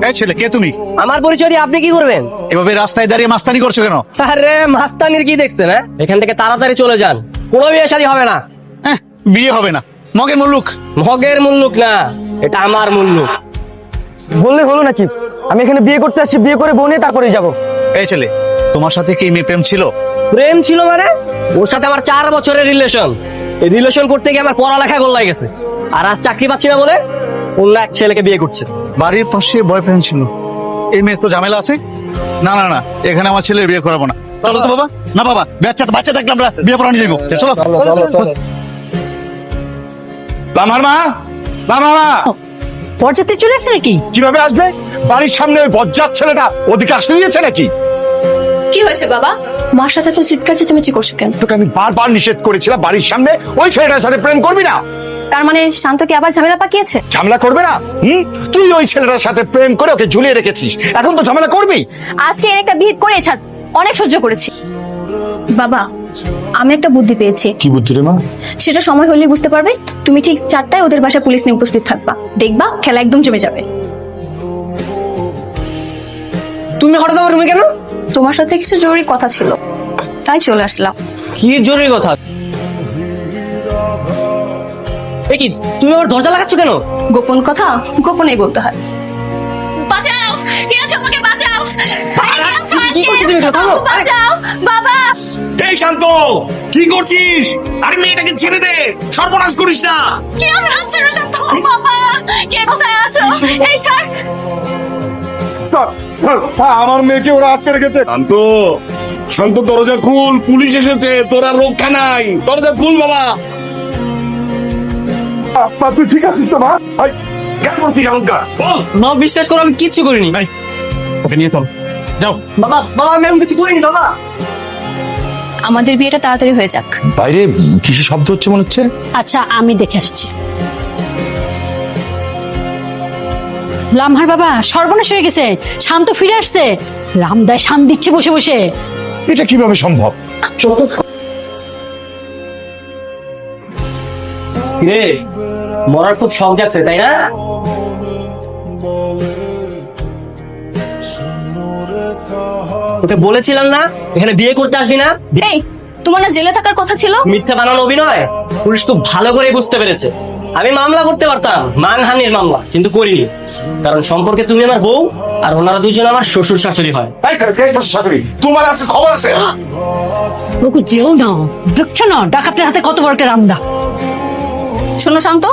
এই ছেলে, কে তুমি? আমার পরিচয় দিয়ে আপনি কি করবেন? এভাবে রাস্তায় দাঁড়িয়ে মাস্তানি করছো কেন? আরে মাস্তানির কি দেখছেন? এখান থেকে তাড়াতাড়ি চলে যান, কোনো বিয়ে শাদী হবে না। বিয়ে হবে না? মগের মুল্লুক। মগের মুল্লুক না, এটা আমার মুল্লুক। বললে হলো নাকি? আমি এখানে বিয়ে করতে আসছি, বিয়ে করে বউ নিয়ে তারপরেই যাবো। এই ছেলে, তোমার সাথে কি মেয়ে প্রেম ছিল? প্রেম ছিল মানে? ওর সাথে আমার 4 বছরের রিলেশন। এই রিলেশন করতে গিয়ে আমার পড়ালেখা গোল্লাই গেছে, আর আজ চাকরি পাচ্ছি না বলে অন্য এক ছেলেকে বিয়ে করছে। বাড়ির পাশে বয়ফ্রেন্ড ছিল, এই মেয়ের তো ঝামেলা আছে। না না না, এখানে আমার ছেলের বিয়ে করাবো না। চলো তো বাবা। না বাবা, বাচ্চা থাকলে আমরা বিয়ে পড়ানি দেবো। চলো। লামার মা, লামার মা, বরযাত্রী চলে আসছে নাকি? কিভাবে আসবে? বাড়ির সামনে ওই বজ্জাত ছেলেটা ওদিকে আসতে দিয়েছে নাকি? কি হয়েছে বাবা? মার সাথে তো চিৎকার চেঁচামেচি করছো কেন? তোকে আমি বারবার নিষেধ করেছিলাম বাড়ির সামনে ওই ছেলেটার সাথে প্রেম করবি না। তার মানে শান্তকে আবার ঝামেলা পাকিয়েছে? ঝামেলা করবে না? তুই ওই ছেলেটার সাথে প্রেম করে ওকে ঝুলিয়ে রেখেছিস, এখন তো ঝামেলা করবি। আজকে এর একটা বিহিত করে ছাড়, অনেক সহ্য করেছি। বাবা, আমি একটা বুদ্ধি পেয়েছি। কি বুদ্ধি রে মা? সেটা সময় হলেই বুঝতে পারবে। তুমি ঠিক 4টায় ওদের বাসায় পুলিশ নিয়ে উপস্থিত থাকবা, দেখবা খেলা একদম জমে যাবে। তুমি হঠাৎ আমার রুমে কেন? তোমার সাথে কিছু জরুরি কথা ছিল, তাই চলে আসলাম। কি জরুরি কথা? এই কি, তুমি আমার দরজা লাগাচ্ছ কেন? গোপন কথা গোপনেই বলতে হয়। বাঁচাও, কে আছো? আমাকে বাঁচাও। কি করছো তুমি? থামো। বাঁচাও বাবা। এই শান্ত, কি করছিস? আরে মেয়েটাকে ছেড়ে দে, সর্বনাশ করিস না। কে আছো? শান্ত বাবা, কে কোথায় আছো? এই ছাড়। স্যার, আমার মেয়েকে ওরা আটকে রেখেছে। শান্ত, শান্ত, দরজা খুল, পুলিশ এসেছে, তোরা রক্ষা নাই, দরজা খুল বাবা। তুই ঠিক আছিস তো মা? কেন করছিস এমনটা? বল। মা, বিশ্বাস করো আমি কিচ্ছু করিনি। ওকে নিয়ে চল, যাও। বাবা বাবা, আমি এমন কিছু করিনি বাবা। আমাদের বিয়েটা তাড়াতাড়ি হয়ে যাক। বাইরে কিসের শব্দ হচ্ছে মনে হচ্ছে? আচ্ছা, আমি দেখে আসছি। লামহার বাবা, সর্বনাশ হয়ে গেছে। শান্ত ফিরে আসছে। রামদায় শান দিচ্ছে বসে বসে। এটা কিভাবে সম্ভব? রে, মরার খুব শখ যাচ্ছে তাই না? তোকে বলেছিলাম না এখানে বিয়ে করতে আসবি না। এই, তোমার না জেলে থাকার কথা ছিল? মিথ্যা বানানো অভিনয় পুলিশ তো ভালো করে বুঝতে পেরেছে। আমি মামলা করতে পারতাম, মানহানির মামলা, কিন্তু করিনি, কারণ সম্পর্কে তুমি আমার বউ আর ওনারা দুজন আমার শ্বশুর শাশুড়ি হয়। তোমার আছে খবর আছে? ওকে যেও না, দেখছো না ডাকাতের হাতে কত বড় একটা রামদা। শোনো শান্ত,